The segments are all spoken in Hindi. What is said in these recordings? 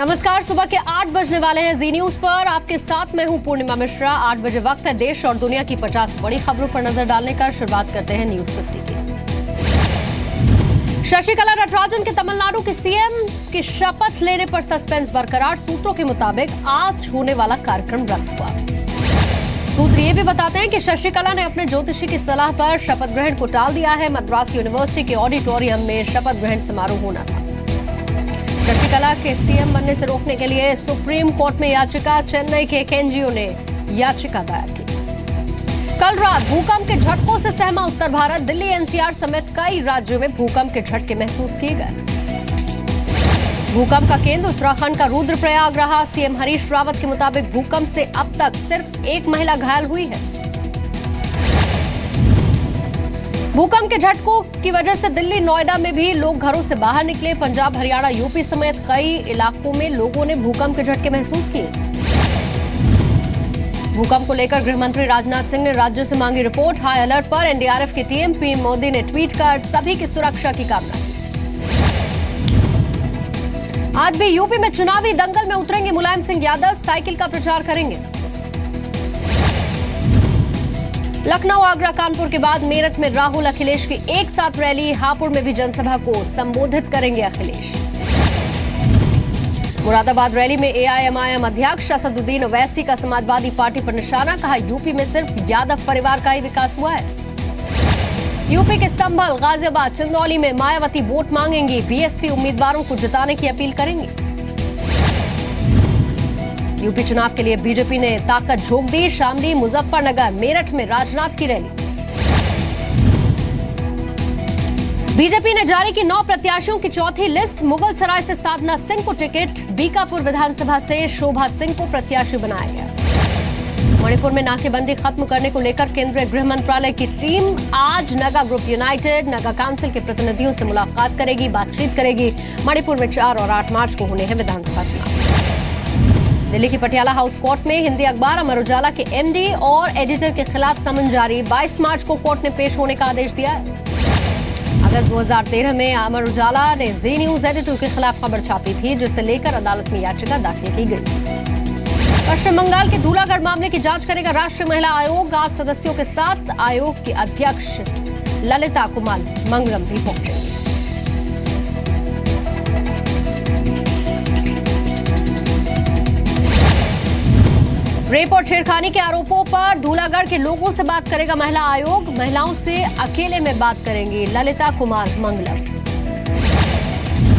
नमस्कार, सुबह के 8 बजने वाले हैं। जी न्यूज पर आपके साथ मैं हूं पूर्णिमा मिश्रा। 8 बजे वक्त है देश और दुनिया की 50 बड़ी खबरों पर नजर डालने का। शुरुआत करते हैं न्यूज 50 की। शशिकला नटराजन के तमिलनाडु के सीएम की शपथ लेने पर सस्पेंस बरकरार। सूत्रों के मुताबिक आज होने वाला कार्यक्रम रद्द हुआ। सूत्र ये भी बताते हैं कि शशिकला ने अपने ज्योतिषी की सलाह पर शपथ ग्रहण को टाल दिया है। मद्रास यूनिवर्सिटी के ऑडिटोरियम में शपथ ग्रहण समारोह होना था। शशिकला के सीएम बनने से रोकने के लिए सुप्रीम कोर्ट में याचिका। चेन्नई के एक एनजीओ ने याचिका दायर की। कल रात भूकंप के झटकों से सहमा उत्तर भारत। दिल्ली, एनसीआर समेत कई राज्यों में भूकंप के झटके महसूस किए गए। भूकंप का केंद्र उत्तराखंड का रुद्रप्रयाग रहा। सीएम हरीश रावत के मुताबिक भूकंप से अब तक सिर्फ एक महिला घायल हुई है। भूकंप के झटकों की वजह से दिल्ली, नोएडा में भी लोग घरों से बाहर निकले। पंजाब, हरियाणा, यूपी समेत कई इलाकों में लोगों ने भूकंप के झटके महसूस किए। भूकंप को लेकर गृह मंत्री राजनाथ सिंह ने राज्यों से मांगी रिपोर्ट। हाई अलर्ट पर एनडीआरएफ की टीम। पीएम मोदी ने ट्वीट कर सभी की सुरक्षा की कामना की। आज भी यूपी में चुनावी दंगल में उतरेंगे मुलायम सिंह यादव। साइकिल का प्रचार करेंगे। लखनऊ, आगरा, कानपुर के बाद मेरठ में राहुल अखिलेश की एक साथ रैली। हापुड़ में भी जनसभा को संबोधित करेंगे अखिलेश। मुरादाबाद रैली में एआईएमआईएम अध्यक्ष असदुद्दीन ओवैसी का समाजवादी पार्टी पर निशाना। कहा, यूपी में सिर्फ यादव परिवार का ही विकास हुआ है। यूपी के संभल, गाजियाबाद, चंदौली में मायावती वोट मांगेंगी। बीएसपी उम्मीदवारों को जिताने की अपील करेंगी। यूपी चुनाव के लिए बीजेपी ने ताकत झोंक दी। शामली, मुजफ्फरनगर, मेरठ में राजनाथ की रैली। बीजेपी ने जारी की 9 प्रत्याशियों की चौथी लिस्ट। मुगल सराय से साधना सिंह को टिकट। बीकापुर विधानसभा से शोभा सिंह को प्रत्याशी बनाया गया। मणिपुर में नाकेबंदी खत्म करने को लेकर केंद्रीय गृह मंत्रालय की टीम आज Naga group United, Naga council के प्रतिनिधियों से मुलाकात करेगी, बातचीत करेगी। मणिपुर में 4 और 8 मार्च को होने हैं विधानसभा चुनाव। दिल्ली की पटियाला हाउस कोर्ट में हिंदी अखबार अमर उजाला के एमडी और एडिटर के खिलाफ समन जारी। 22 मार्च को कोर्ट ने पेश होने का आदेश दिया है। अगस्त 2013 में अमर उजाला ने जी न्यूज एडिटर के खिलाफ खबर छापी थी, जिसे लेकर अदालत में याचिका दाखिल की गई। पश्चिम बंगाल के धूलागढ़ मामले की जांच करेगा राष्ट्रीय महिला आयोग। आज सदस्यों के साथ आयोग की अध्यक्ष ललिता कुमार मंगलम भी पहुंचेंगे। रेप और छेड़खानी के आरोपों पर धूलागढ़ के लोगों से बात करेगा महिला आयोग। महिलाओं से अकेले में बात करेंगी ललिता कुमार मंगलम।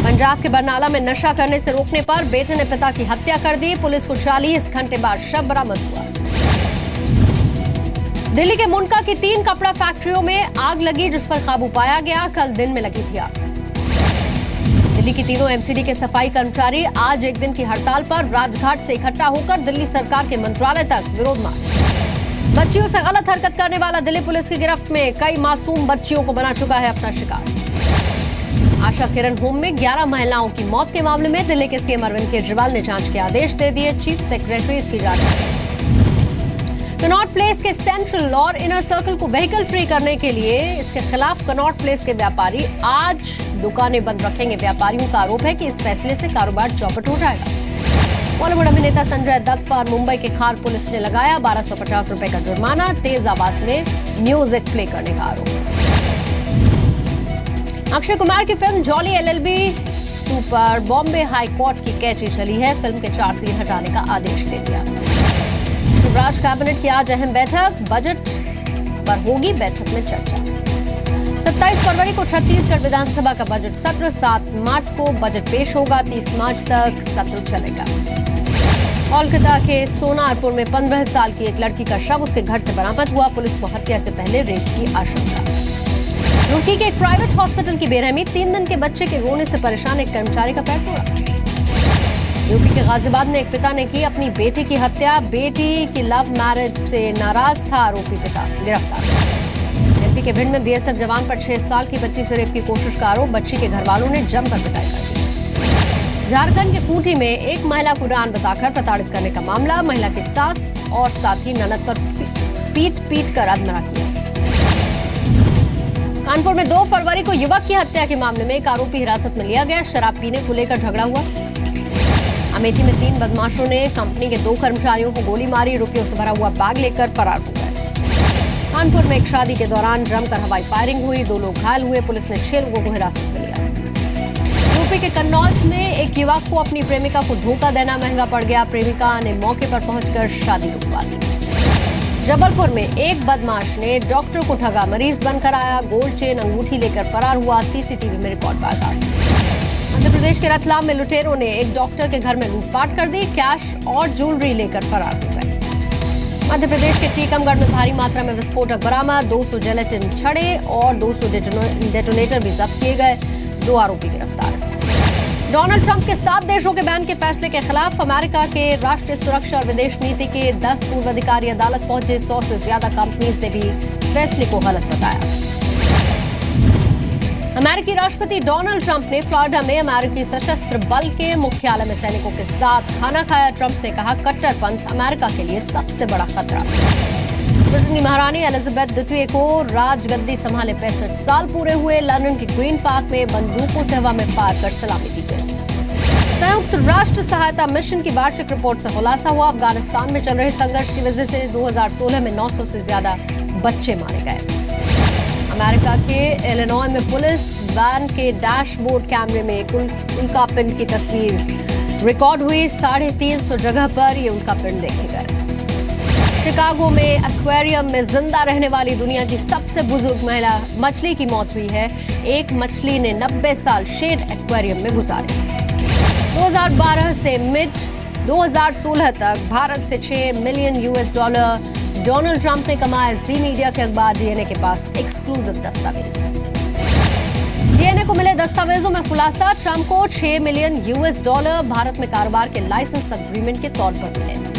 पंजाब के बरनाला में नशा करने से रोकने पर बेटे ने पिता की हत्या कर दी। पुलिस को 40 घंटे बाद शव बरामद हुआ। दिल्ली के मुंडका की 3 कपड़ा फैक्ट्रियों में आग लगी, जिस पर काबू पाया गया। कल दिन में लगी थी आग। दिल्ली की तीनों एमसीडी के सफाई कर्मचारी आज एक दिन की हड़ताल पर। राजघाट से इकट्ठा होकर दिल्ली सरकार के मंत्रालय तक विरोध मार्च। बच्चियों से गलत हरकत करने वाला दिल्ली पुलिस की गिरफ्त में। कई मासूम बच्चियों को बना चुका है अपना शिकार। आशा किरण होम में 11 महिलाओं की मौत के मामले में दिल्ली के सीएम अरविंद केजरीवाल ने जांच के आदेश दे दिए। चीफ सेक्रेटरी इसकी जांच करेंगे। कनॉट प्लेस के सेंट्रल और इनर सर्कल को व्हीकल फ्री करने के लिए इसके खिलाफ कनॉट प्लेस के व्यापारी आज दुकानें बंद रखेंगे। व्यापारियों का आरोप है कि इस फैसले से कारोबार चौपट हो जाएगा। बॉलीवुड अभिनेता संजय दत्त पर मुंबई के खार पुलिस ने लगाया 1250 रुपए का जुर्माना। तेज आवाज में म्यूजिक प्ले करने का आरोप। अक्षय कुमार की फिल्म जॉली LLB 2 पर बॉम्बे हाई कोर्ट की कैची चली है। फिल्म के 4 सीन हटाने का आदेश दे दिया। शिवराज कैबिनेट की आज अहम बैठक। बजट पर होगी बैठक में चर्चा। 27 फरवरी को छत्तीसगढ़ विधानसभा का बजट सत्र। 7 मार्च को बजट पेश होगा। 30 मार्च तक सत्र चलेगा। कोलकाता के सोनारपुर में 15 साल की एक लड़की का शव उसके घर से बरामद हुआ। पुलिस को हत्या से पहले रेप की आशंका। रुड़की के एक प्राइवेट हॉस्पिटल की बेरहमी। 3 दिन के बच्चे के रोने से परेशान एक कर्मचारी का पैर तोड़ा। यूपी के गाजियाबाद में एक पिता ने की अपनी बेटी की हत्या। बेटी की लव मैरिज से नाराज था आरोपी पिता, गिरफ्तार। एमपी के भिंड में बीएसएफ जवान पर 6 साल की बच्ची से रेप की कोशिश का आरोप। बच्ची के घर वालों ने जमकर पिटाई कर दी। झारखंड के खूंटी में एक महिला को डान बताकर प्रताड़ित करने का मामला। महिला की सास और साथी ननद पर पीट कर अधमरा किया। कानपुर में 2 फरवरी को युवक की हत्या के मामले में एक आरोपी हिरासत में लिया गया। शराब पीने को लेकर झगड़ा हुआ। अमेठी में 3 बदमाशों ने कंपनी के 2 कर्मचारियों को गोली मारी, रुपयों से भरा हुआ बैग लेकर फरार हो गए। कानपुर में एक शादी के दौरान जमकर हवाई फायरिंग हुई, 2 लोग घायल हुए, पुलिस ने 6 लोगों को हिरासत में लिया। यूपी के कन्नौज में एक युवक को अपनी प्रेमिका को धोखा देना महंगा पड़ गया, प्रेमिका ने मौके पर पहुंचकर शादी रुकवा दी। जबलपुर में एक बदमाश ने डॉक्टर को ठगा, मरीज बनकर आया, गोल्ड चेन अंगूठी लेकर फरार हुआ, सीसीटीवी में रिकॉर्ड वारदात। मध्य प्रदेश के रतलाम में लुटेरों ने एक डॉक्टर के घर में लूटपाट कर दी, कैश और ज्वेलरी लेकर फरार हो गए। मध्य प्रदेश के टीकमगढ़ में भारी मात्रा में विस्फोटक बरामद, 200 जिलेटिन छड़े और 200 डेटोनेटर भी जब्त किए गए, 2 आरोपी गिरफ्तार। डोनाल्ड ट्रंप के 7 देशों के बैन के फैसले के खिलाफ अमेरिका के राष्ट्रीय सुरक्षा और विदेश नीति के 10 पूर्व अधिकारी अदालत पहुंचे, 100 से ज्यादा कंपनीज ने भी फैसले को गलत बताया। अमेरिकी राष्ट्रपति डोनाल्ड ट्रंप ने फ्लोरिडा में अमेरिकी सशस्त्र बल के मुख्यालय में सैनिकों के साथ खाना खाया। ट्रंप ने कहा, कट्टरपंथ अमेरिका के लिए सबसे बड़ा खतरा। ब्रिटेन की महारानी एलिजाबेथ द्वितीय को राजगद्दी संभाले 65 साल पूरे हुए। लंदन के ग्रीन पार्क में बंदूकों से हवा में फायर कर सलामी दी गई। संयुक्त राष्ट्र सहायता मिशन की वार्षिक रिपोर्ट से खुलासा हुआ, अफगानिस्तान में चल रहे संघर्ष की वजह से 2016 में 900 से ज्यादा बच्चे मारे गए। अमेरिका के इलिनॉय में पुलिस वैन के डैशबोर्ड कैमरे में एक उल्कापिंड की तस्वीर रिकॉर्ड हुई, 350 जगह पर ये उल्कापिंड देखे गए। शिकागो में एक्वेरियम में जिंदा रहने वाली दुनिया की सबसे बुजुर्ग महिला मछली की मौत हुई है। एक मछली ने 90 साल शेड एक्वेरियम में गुजारे। 2012 से मिड 2016 तक भारत से $6 मिलियन डोनाल्ड ट्रंप ने कमाए। जी मीडिया के अखबार डीएनए के पास एक्सक्लूसिव दस्तावेज। डीएनए को मिले दस्तावेजों में खुलासा, ट्रंप को $6 मिलियन भारत में कारोबार के लाइसेंस अग्रीमेंट के तौर पर मिले।